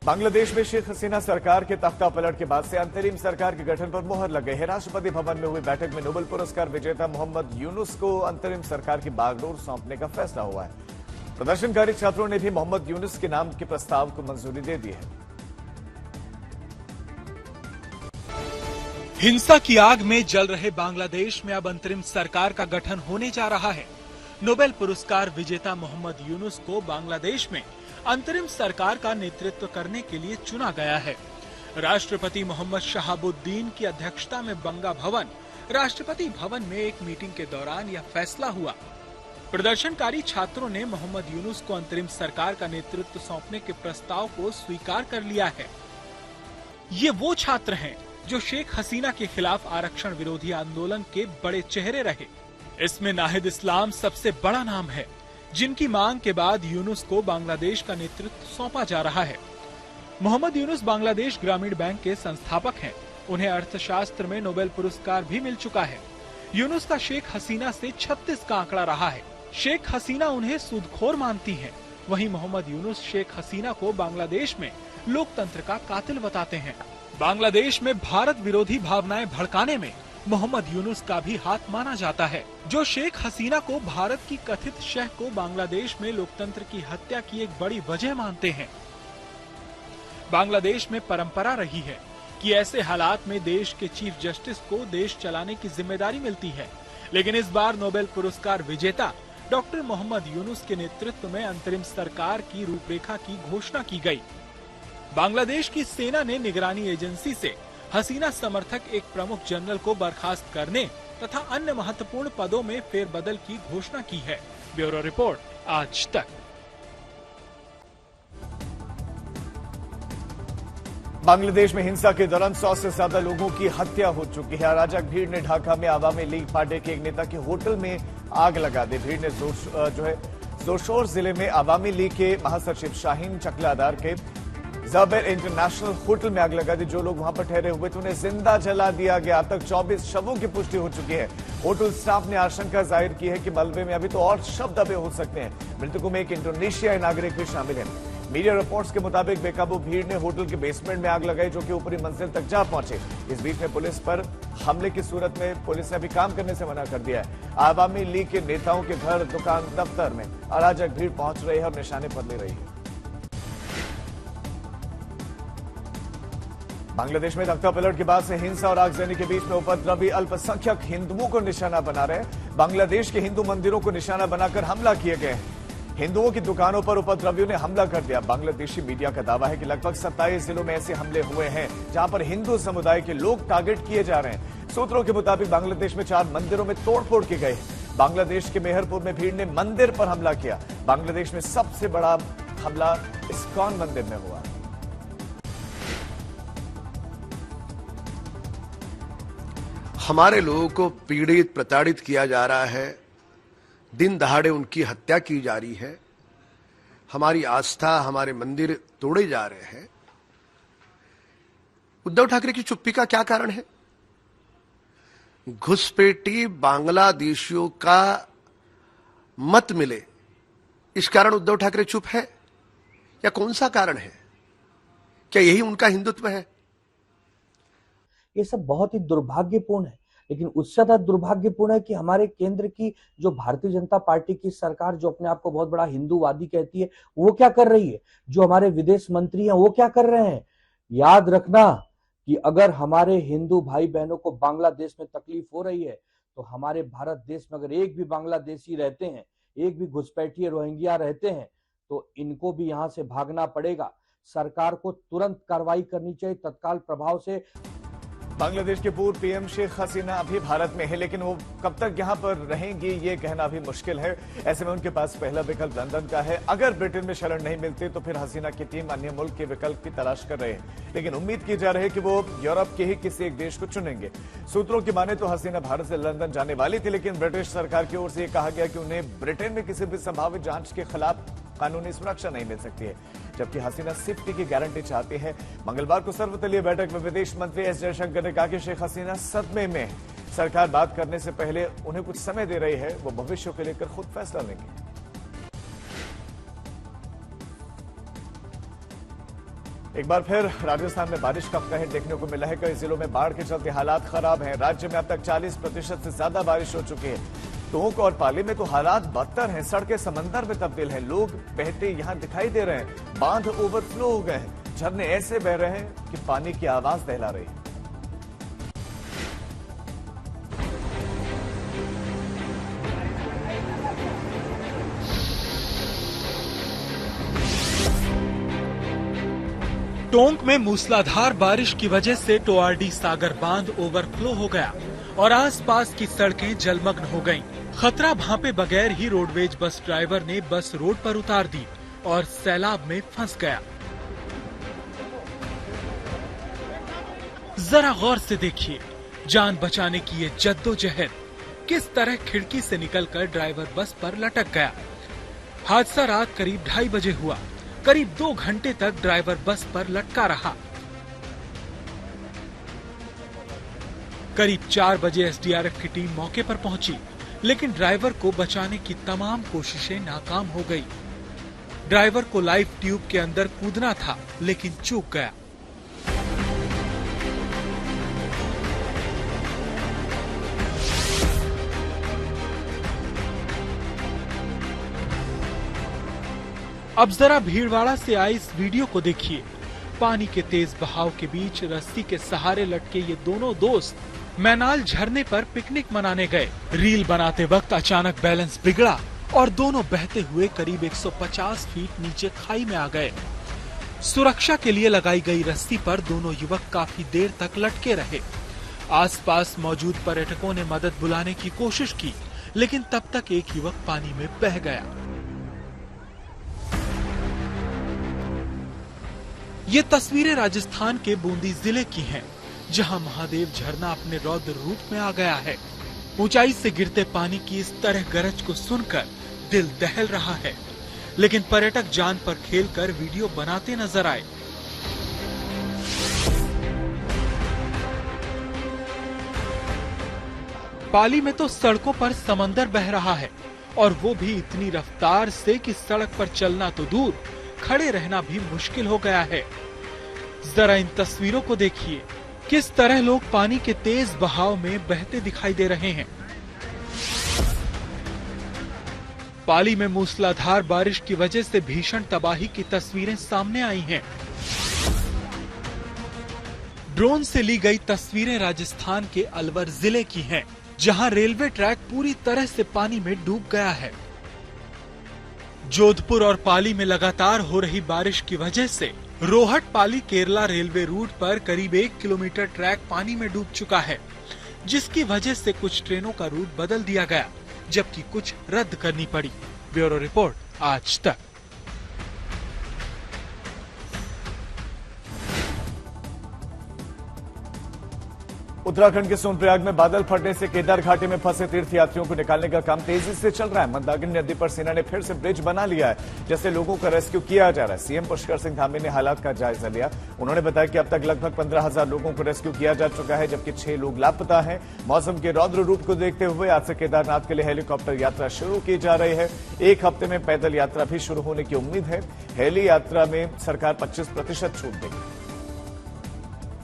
बांग्लादेश में शेख हसीना सरकार के तख्ता पलट के बाद से अंतरिम सरकार के गठन पर मोहर लग गई है। राष्ट्रपति भवन में हुई बैठक में नोबेल पुरस्कार विजेता मोहम्मद यूनुस को अंतरिम सरकार की बागडोर सौंपने का फैसला हुआ है। प्रदर्शनकारी छात्रों ने भी मोहम्मद यूनुस के नाम के प्रस्ताव को मंजूरी दे दी है। हिंसा की आग में जल रहे बांग्लादेश में अब अंतरिम सरकार का गठन होने जा रहा है। नोबेल पुरस्कार विजेता मोहम्मद यूनुस को बांग्लादेश में अंतरिम सरकार का नेतृत्व करने के लिए चुना गया है। राष्ट्रपति मोहम्मद शहाबुद्दीन की अध्यक्षता में बंगा भवन राष्ट्रपति भवन में एक मीटिंग के दौरान यह फैसला हुआ। प्रदर्शनकारी छात्रों ने मोहम्मद यूनुस को अंतरिम सरकार का नेतृत्व सौंपने के प्रस्ताव को स्वीकार कर लिया है। ये वो छात्र हैं जो शेख हसीना के खिलाफ आरक्षण विरोधी आंदोलन के बड़े चेहरे रहे। इसमें नाहिद इस्लाम सबसे बड़ा नाम है, जिनकी मांग के बाद यूनुस को बांग्लादेश का नेतृत्व सौंपा जा रहा है। मोहम्मद यूनुस बांग्लादेश ग्रामीण बैंक के संस्थापक हैं। उन्हें अर्थशास्त्र में नोबेल पुरस्कार भी मिल चुका है। यूनुस का शेख हसीना से 36 का आंकड़ा रहा है। शेख हसीना उन्हें सूदखोर मानती हैं। वहीं मोहम्मद यूनुस शेख हसीना को बांग्लादेश में लोकतंत्र का कातिल बताते हैं। बांग्लादेश में भारत विरोधी भावनाएं भड़काने में मोहम्मद यूनुस का भी हाथ माना जाता है, जो शेख हसीना को भारत की कथित शह को बांग्लादेश में लोकतंत्र की हत्या की एक बड़ी वजह मानते हैं। बांग्लादेश में परंपरा रही है कि ऐसे हालात में देश के चीफ जस्टिस को देश चलाने की जिम्मेदारी मिलती है, लेकिन इस बार नोबेल पुरस्कार विजेता डॉक्टर मोहम्मद यूनुस के नेतृत्व में अंतरिम सरकार की रूपरेखा की घोषणा की गई। बांग्लादेश की सेना ने निगरानी एजेंसी से हसीना समर्थक एक प्रमुख जनरल को बर्खास्त करने तथा अन्य महत्वपूर्ण पदों में फेरबदल की घोषणा की है। ब्यूरो रिपोर्ट, आज तक। बांग्लादेश में हिंसा के दौरान 100 से ज्यादा लोगों की हत्या हो चुकी है। अराजक भीड़ ने ढाका में आवामी लीग पार्टी के एक नेता के होटल में आग लगा दी। भीड़ ने जोरशोर जिले में आवामी लीग के महासचिव शाहीन चकलादार के ज़बेर इंटरनेशनल होटल में आग लगा दी। जो लोग वहां पर ठहरे हुए थे उन्हें जिंदा जला दिया गया। अब तक 24 शवों की पुष्टि हो चुकी है। होटल स्टाफ ने आशंका जाहिर की है कि मलबे में अभी तो और शव दबे हो सकते हैं। मृतकों में एक इंडोनेशियाई नागरिक भी शामिल है। मीडिया रिपोर्ट्स के मुताबिक बेकाबू भीड़ ने होटल के बेसमेंट में आग लगाई, जो कि ऊपरी मंजिल तक जा पहुंचे। इस बीच में पुलिस पर हमले की सूरत में पुलिस ने अभी काम करने से मना कर दिया है। आवामी लीग के नेताओं के घर, दुकान, दफ्तर में अराजक भीड़ पहुंच रही है और निशाने पर ले रही है। बांग्लादेश में तख्ता पलट के बाद से हिंसा और आगजनी के बीच में उपद्रवी अल्पसंख्यक हिंदुओं को निशाना बना रहे हैं। बांग्लादेश के हिंदू मंदिरों को निशाना बनाकर हमला किए गए हैं। हिंदुओं की दुकानों पर उपद्रवियों ने हमला कर दिया। बांग्लादेशी मीडिया का दावा है कि लगभग 27 जिलों में ऐसे हमले हुए हैं, जहां पर हिंदू समुदाय के लोग टारगेट किए जा रहे हैं। सूत्रों के मुताबिक बांग्लादेश में 4 मंदिरों में तोड़फोड़ की गई। बांग्लादेश के मेहरपुर में भीड़ ने मंदिर पर हमला किया। बांग्लादेश में सबसे बड़ा हमला इस्कॉन मंदिर में हुआ। हमारे लोगों को पीड़ित, प्रताड़ित किया जा रहा है। दिन दहाड़े उनकी हत्या की जा रही है। हमारी आस्था, हमारे मंदिर तोड़े जा रहे हैं। उद्धव ठाकरे की चुप्पी का क्या कारण है? घुसपैठी बांग्लादेशियों का मत मिले, इस कारण उद्धव ठाकरे चुप है, या कौन सा कारण है? क्या यही उनका हिंदुत्व है? ये सब बहुत ही दुर्भाग्यपूर्ण है, लेकिन उससे ज्यादा दुर्भाग्यपूर्ण है कि हमारे केंद्र की जो भारतीय जनता पार्टी की सरकार, जो अपने आप को बहुत बड़ा हिंदूवादी कहती है, वो क्या कर रही है? जो हमारे विदेश मंत्री हैं वो क्या कर रहे हैं? याद रखना कि अगर हमारे हिंदू भाई बहनों को बांग्लादेश में तकलीफ हो रही है, तो हमारे भारत देश में अगर एक भी बांग्लादेशी रहते हैं, एक भी घुसपैठी रोहिंग्या रहते हैं, तो इनको भी यहां से भागना पड़ेगा। सरकार को तुरंत कार्रवाई करनी चाहिए तत्काल प्रभाव से। बांग्लादेश के पूर्व पीएम शेख हसीना अभी भारत में है, लेकिन वो कब तक यहां पर रहेंगी ये कहना भी मुश्किल है। ऐसे में उनके पास पहला विकल्प लंदन का है। अगर ब्रिटेन में शरण नहीं मिलती तो फिर हसीना की टीम अन्य मुल्क के विकल्प की तलाश कर रहे हैं, लेकिन उम्मीद की जा रही है कि वो यूरोप के ही किसी एक देश को चुनेंगे। सूत्रों की माने तो हसीना भारत से लंदन जाने वाली थी, लेकिन ब्रिटिश सरकार की ओर से यह कहा गया कि उन्हें ब्रिटेन में किसी भी संभावित जांच के खिलाफ कानूनी सुरक्षा नहीं मिल सकती है, जबकि हसीना सेफ्टी की गारंटी चाहती है। मंगलवार को सर्वदलीय बैठक में विदेश मंत्री एस जयशंकर ने कहा कि शेख हसीना सदमे में, सरकार बात करने से पहले उन्हें कुछ समय दे रही है, वो भविष्य को लेकर खुद फैसला लेंगे। एक बार फिर राजस्थान में बारिश का कहर देखने को मिला है। कई जिलों में बाढ़ के चलते हालात खराब हैं। राज्य में अब तक 40% से ज्यादा बारिश हो चुकी है। टोंक और पाली में तो हालात बदतर हैं। सड़कें समंदर में तब्दील हैं। लोग बहते यहां दिखाई दे रहे हैं। बांध ओवरफ्लो हो गए हैं। झरने ऐसे बह रहे हैं कि पानी की आवाज दहला रही है। टोंक में मूसलाधार बारिश की वजह से टोआरडी सागर बांध ओवरफ्लो हो गया और आसपास की सड़कें जलमग्न हो गईं। खतरा भांपे बगैर ही रोडवेज बस ड्राइवर ने बस रोड पर उतार दी और सैलाब में फंस गया। जरा गौर से देखिए, जान बचाने की ये जद्दोजहद किस तरह खिड़की से निकलकर ड्राइवर बस पर लटक गया। हादसा रात करीब 2:30 बजे हुआ। करीब 2 घंटे तक ड्राइवर बस पर लटका रहा। करीब 4 बजे एसडीआरएफ की टीम मौके पर पहुंची, लेकिन ड्राइवर को बचाने की तमाम कोशिशें नाकाम हो गई। ड्राइवर को लाइफ ट्यूब के अंदर कूदना था, लेकिन चूक गया। अब जरा भीड़वाड़ा से आए इस वीडियो को देखिए। पानी के तेज बहाव के बीच रस्सी के सहारे लटके ये दोनों दोस्त मैनाल झरने पर पिकनिक मनाने गए। रील बनाते वक्त अचानक बैलेंस बिगड़ा और दोनों बहते हुए करीब 150 फीट नीचे खाई में आ गए। सुरक्षा के लिए लगाई गई रस्सी पर दोनों युवक काफी देर तक लटके रहे। आसपास मौजूद पर्यटकों ने मदद बुलाने की कोशिश की, लेकिन तब तक एक युवक पानी में बह गया। ये तस्वीरें राजस्थान के बूंदी जिले की हैं, जहां महादेव झरना अपने रौद्र रूप में आ गया है। ऊंचाई से गिरते पानी की इस तरह गरज को सुनकर दिल दहल रहा है, लेकिन पर्यटक जान पर खेलकर वीडियो बनाते नजर आए। पाली में तो सड़कों पर समंदर बह रहा है, और वो भी इतनी रफ्तार से कि सड़क पर चलना तो दूर, खड़े रहना भी मुश्किल हो गया है। जरा इन तस्वीरों को देखिए, किस तरह लोग पानी के तेज बहाव में बहते दिखाई दे रहे हैं। पाली में मूसलाधार बारिश की वजह से भीषण तबाही की तस्वीरें सामने आई हैं। ड्रोन से ली गई तस्वीरें राजस्थान के अलवर जिले की हैं, जहां रेलवे ट्रैक पूरी तरह से पानी में डूब गया है। जोधपुर और पाली में लगातार हो रही बारिश की वजह से रोहट पाली केरला रेलवे रूट पर करीब 1 किलोमीटर ट्रैक पानी में डूब चुका है, जिसकी वजह से कुछ ट्रेनों का रूट बदल दिया गया, जबकि कुछ रद्द करनी पड़ी। ब्यूरो रिपोर्ट, आज तक। उत्तराखंड के सोनप्रयाग में बादल फटने से केदार घाटी में फंसे तीर्थयात्रियों को निकालने का काम तेजी से चल रहा है। मंदाकिनी नदी पर सेना ने फिर से ब्रिज बना लिया है, जैसे लोगों का रेस्क्यू किया जा रहा है। सीएम पुष्कर सिंह धामी ने हालात का जायजा लिया। उन्होंने बताया कि अब तक लगभग 15,000 लोगों को रेस्क्यू किया जा चुका है, जबकि 6 लोग लापता हैं। मौसम के रौद्र रूप को देखते हुए आज से केदारनाथ के लिए हेलीकॉप्टर यात्रा शुरू की जा रही है। 1 हफ्ते में पैदल यात्रा भी शुरू होने की उम्मीद है। हेली यात्रा में सरकार 25% छूट देगी।